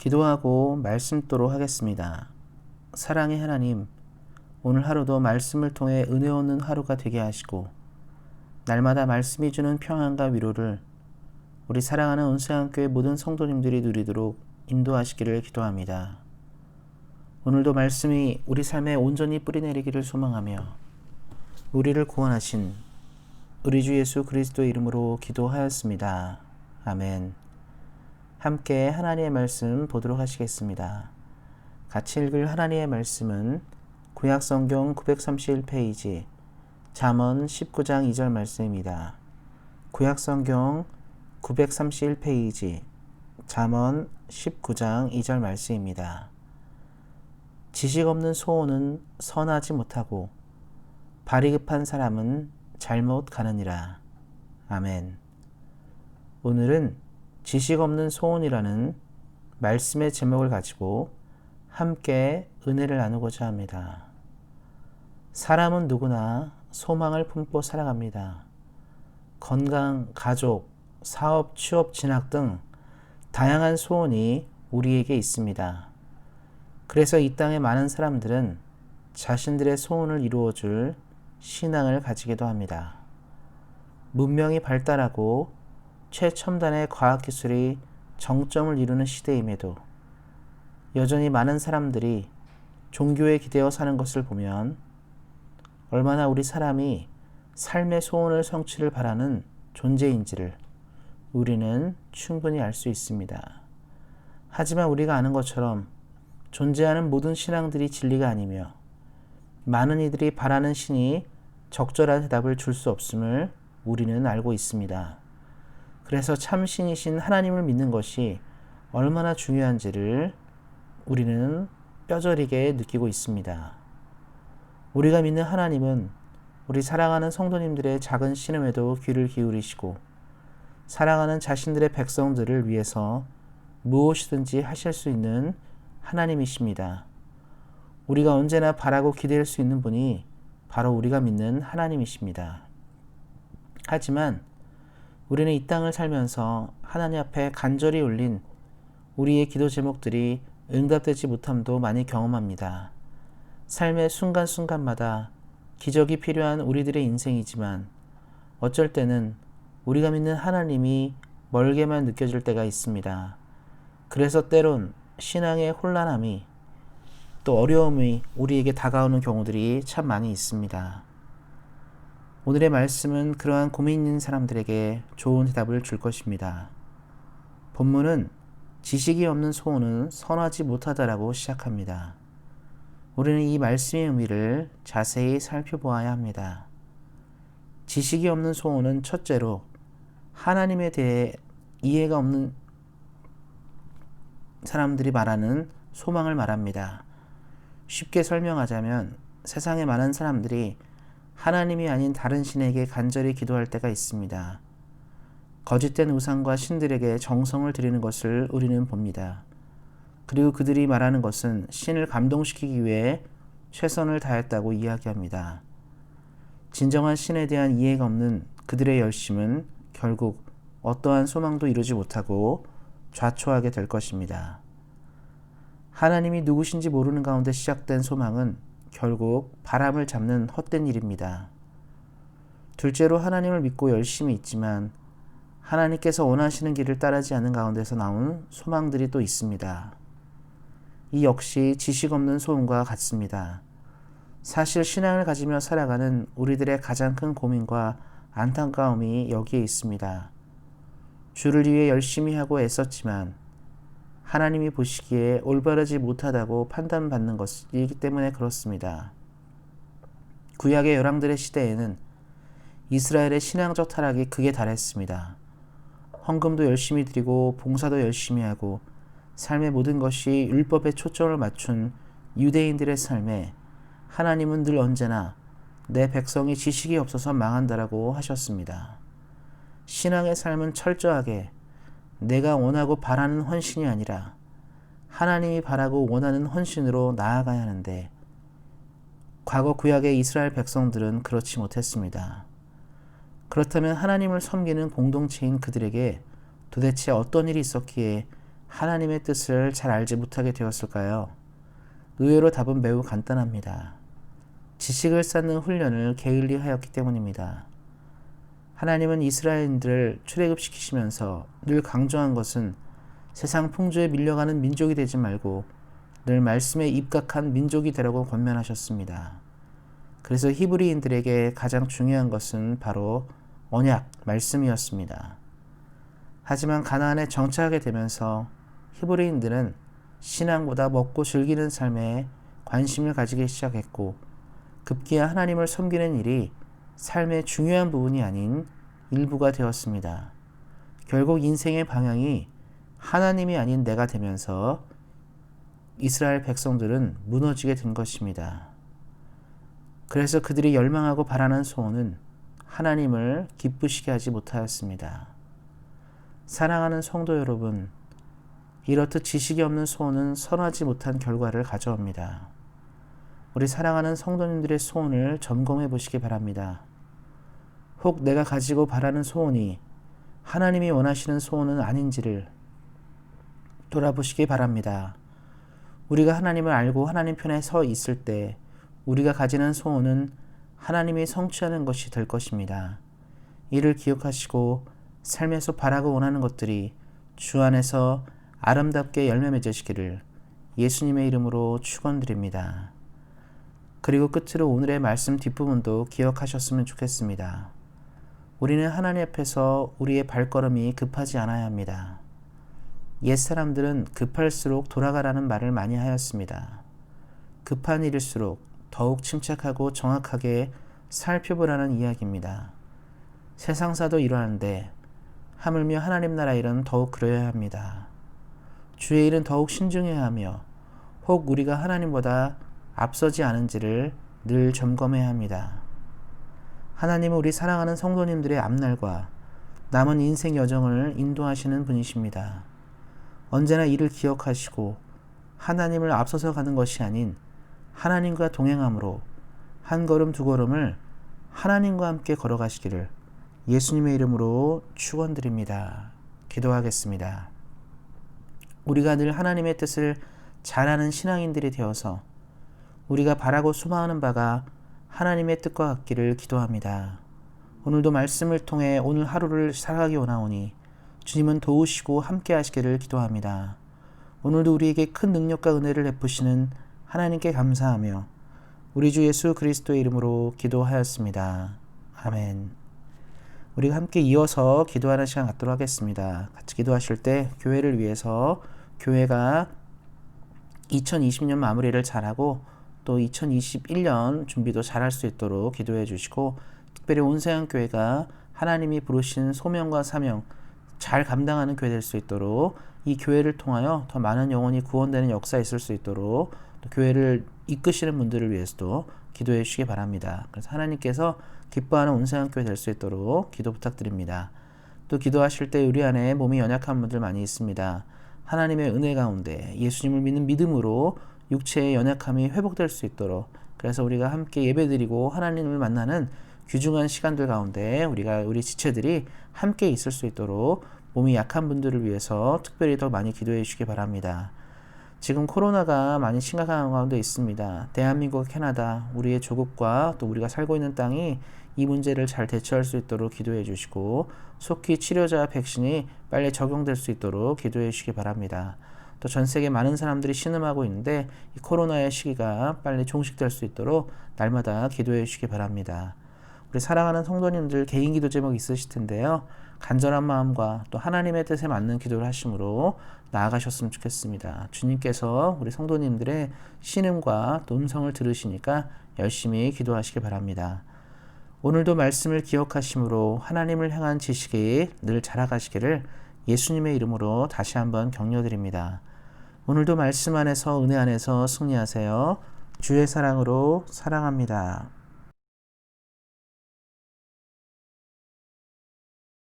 기도하고 말씀도록 하겠습니다. 사랑의 하나님, 오늘 하루도 말씀을 통해 은혜 얻는 하루가 되게 하시고 날마다 말씀이 주는 평안과 위로를 우리 사랑하는 온세안교회 모든 성도님들이 누리도록 인도하시기를 기도합니다. 오늘도 말씀이 우리 삶에 온전히 뿌리내리기를 소망하며 우리를 구원하신 우리 주 예수 그리스도의 이름으로 기도하였습니다. 아멘. 함께 하나님의 말씀 보도록 하시겠습니다. 같이 읽을 하나님의 말씀은 구약성경 931페이지 잠언 19장 2절 말씀입니다. 구약성경 931페이지 잠언 19장 2절 말씀입니다. 지식 없는 소원은 선하지 못하고 발이 급한 사람은 잘못 가느니라. 아멘. 오늘은 지식 없는 소원이라는 말씀의 제목을 가지고 함께 은혜를 나누고자 합니다. 사람은 누구나 소망을 품고 살아갑니다. 건강, 가족, 사업, 취업, 진학 등 다양한 소원이 우리에게 있습니다. 그래서 이 땅의 많은 사람들은 자신들의 소원을 이루어줄 신앙을 가지기도 합니다. 문명이 발달하고 최첨단의 과학기술이 정점을 이루는 시대임에도 여전히 많은 사람들이 종교에 기대어 사는 것을 보면 얼마나 우리 사람이 삶의 소원을 성취를 바라는 존재인지를 우리는 충분히 알 수 있습니다. 하지만 우리가 아는 것처럼 존재하는 모든 신앙들이 진리가 아니며 많은 이들이 바라는 신이 적절한 대답을 줄 수 없음을 우리는 알고 있습니다. 그래서 참 신이신 하나님을 믿는 것이 얼마나 중요한지를 우리는 뼈저리게 느끼고 있습니다. 우리가 믿는 하나님은 우리 사랑하는 성도님들의 작은 신음에도 귀를 기울이시고 사랑하는 자신들의 백성들을 위해서 무엇이든지 하실 수 있는 하나님이십니다. 우리가 언제나 바라고 기대할 수 있는 분이 바로 우리가 믿는 하나님이십니다. 하지만 우리는 이 땅을 살면서 하나님 앞에 간절히 올린 우리의 기도 제목들이 응답되지 못함도 많이 경험합니다. 삶의 순간순간마다 기적이 필요한 우리들의 인생이지만 어쩔 때는 우리가 믿는 하나님이 멀게만 느껴질 때가 있습니다. 그래서 때론 신앙의 혼란함이 또 어려움이 우리에게 다가오는 경우들이 참 많이 있습니다. 오늘의 말씀은 그러한 고민 있는 사람들에게 좋은 대답을 줄 것입니다. 본문은 지식이 없는 소원은 선하지 못하다라고 시작합니다. 우리는 이 말씀의 의미를 자세히 살펴보아야 합니다. 지식이 없는 소원은 첫째로 하나님에 대해 이해가 없는 사람들이 말하는 소망을 말합니다. 쉽게 설명하자면 세상에 많은 사람들이 하나님이 아닌 다른 신에게 간절히 기도할 때가 있습니다. 거짓된 우상과 신들에게 정성을 들이는 것을 우리는 봅니다. 그리고 그들이 말하는 것은 신을 감동시키기 위해 최선을 다했다고 이야기합니다. 진정한 신에 대한 이해가 없는 그들의 열심은 결국 어떠한 소망도 이루지 못하고 좌초하게 될 것입니다. 하나님이 누구신지 모르는 가운데 시작된 소망은 결국 바람을 잡는 헛된 일입니다. 둘째로 하나님을 믿고 열심히 있지만 하나님께서 원하시는 길을 따르지 않는 가운데서 나온 소망들이 또 있습니다. 이 역시 지식 없는 소원과 같습니다. 사실 신앙을 가지며 살아가는 우리들의 가장 큰 고민과 안타까움이 여기에 있습니다. 주를 위해 열심히 하고 애썼지만 하나님이 보시기에 올바르지 못하다고 판단받는 것이기 때문에 그렇습니다. 구약의 열왕들의 시대에는 이스라엘의 신앙적 타락이 극에 달했습니다. 헌금도 열심히 드리고 봉사도 열심히 하고 삶의 모든 것이 율법에 초점을 맞춘 유대인들의 삶에 하나님은 늘 언제나 내 백성이 지식이 없어서 망한다라고 하셨습니다. 신앙의 삶은 철저하게 내가 원하고 바라는 헌신이 아니라 하나님이 바라고 원하는 헌신으로 나아가야 하는데 과거 구약의 이스라엘 백성들은 그렇지 못했습니다. 그렇다면 하나님을 섬기는 공동체인 그들에게 도대체 어떤 일이 있었기에 하나님의 뜻을 잘 알지 못하게 되었을까요? 의외로 답은 매우 간단합니다. 지식을 쌓는 훈련을 게을리 하였기 때문입니다. 하나님은 이스라엘인들을 출애굽시키시면서 늘 강조한 것은 세상 풍조에 밀려가는 민족이 되지 말고 늘 말씀에 입각한 민족이 되라고 권면하셨습니다. 그래서 히브리인들에게 가장 중요한 것은 바로 언약, 말씀이었습니다. 하지만 가나안에 정착하게 되면서 히브리인들은 신앙보다 먹고 즐기는 삶에 관심을 가지기 시작했고 급기야 하나님을 섬기는 일이 삶의 중요한 부분이 아닌 일부가 되었습니다. 결국 인생의 방향이 하나님이 아닌 내가 되면서 이스라엘 백성들은 무너지게 된 것입니다. 그래서 그들이 열망하고 바라는 소원은 하나님을 기쁘시게 하지 못하였습니다. 사랑하는 성도 여러분, 이렇듯 지식이 없는 소원은 선하지 못한 결과를 가져옵니다. 우리 사랑하는 성도님들의 소원을 점검해 보시기 바랍니다. 혹 내가 가지고 바라는 소원이 하나님이 원하시는 소원은 아닌지를 돌아보시기 바랍니다. 우리가 하나님을 알고 하나님 편에 서 있을 때 우리가 가지는 소원은 하나님이 성취하는 것이 될 것입니다. 이를 기억하시고 삶에서 바라고 원하는 것들이 주 안에서 아름답게 열매 맺으시기를 예수님의 이름으로 축원드립니다. 그리고 끝으로 오늘의 말씀 뒷부분도 기억하셨으면 좋겠습니다. 우리는 하나님 앞에서 우리의 발걸음이 급하지 않아야 합니다. 옛사람들은 급할수록 돌아가라는 말을 많이 하였습니다. 급한 일일수록 더욱 침착하고 정확하게 살펴보라는 이야기입니다. 세상사도 이러한데 하물며 하나님 나라 일은 더욱 그러해야 합니다. 주의 일은 더욱 신중해야 하며 혹 우리가 하나님보다 앞서지 않은지를 늘 점검해야 합니다. 하나님은 우리 사랑하는 성도님들의 앞날과 남은 인생 여정을 인도하시는 분이십니다. 언제나 이를 기억하시고 하나님을 앞서서 가는 것이 아닌 하나님과 동행함으로 한 걸음 두 걸음을 하나님과 함께 걸어가시기를 예수님의 이름으로 축원드립니다. 기도하겠습니다. 우리가 늘 하나님의 뜻을 잘 아는 신앙인들이 되어서 우리가 바라고 소망하는 바가 하나님의 뜻과 같기를 기도합니다. 오늘도 말씀을 통해 오늘 하루를 살아가기 원하오니 주님은 도우시고 함께 하시기를 기도합니다. 오늘도 우리에게 큰 능력과 은혜를 베푸시는 하나님께 감사하며 우리 주 예수 그리스도의 이름으로 기도하였습니다. 아멘. 우리가 함께 이어서 기도하는 시간 갖도록 하겠습니다. 같이 기도하실 때 교회를 위해서 교회가 2020년 마무리를 잘하고 또 2021년 준비도 잘할 수 있도록 기도해 주시고 특별히 온세상교회가 하나님이 부르신 소명과 사명 잘 감당하는 교회 될 수 있도록 이 교회를 통하여 더 많은 영혼이 구원되는 역사에 있을 수 있도록 또 교회를 이끄시는 분들을 위해서도 기도해 주시기 바랍니다. 그래서 하나님께서 기뻐하는 온세상교회 될 수 있도록 기도 부탁드립니다. 또 기도하실 때 우리 안에 몸이 연약한 분들 많이 있습니다. 하나님의 은혜 가운데 예수님을 믿는 믿음으로 육체의 연약함이 회복될 수 있도록 그래서 우리가 함께 예배드리고 하나님을 만나는 귀중한 시간들 가운데 우리 지체들이 함께 있을 수 있도록 몸이 약한 분들을 위해서 특별히 더 많이 기도해 주시기 바랍니다. 지금 코로나가 많이 심각한 가운데 있습니다. 대한민국, 캐나다, 우리의 조국과 또 우리가 살고 있는 땅이 이 문제를 잘 대처할 수 있도록 기도해 주시고 속히 치료자 백신이 빨리 적용될 수 있도록 기도해 주시기 바랍니다. 또 전 세계 많은 사람들이 신음하고 있는데 이 코로나의 시기가 빨리 종식될 수 있도록 날마다 기도해 주시기 바랍니다. 우리 사랑하는 성도님들 개인 기도 제목 있으실 텐데요. 간절한 마음과 또 하나님의 뜻에 맞는 기도를 하심으로 나아가셨으면 좋겠습니다. 주님께서 우리 성도님들의 신음과 또 음성을 들으시니까 열심히 기도하시기 바랍니다. 오늘도 말씀을 기억하심으로 하나님을 향한 지식이 늘 자라가시기를 예수님의 이름으로 다시 한번 격려드립니다. 오늘도 말씀 안에서 은혜 안에서 승리하세요. 주의 사랑으로 사랑합니다.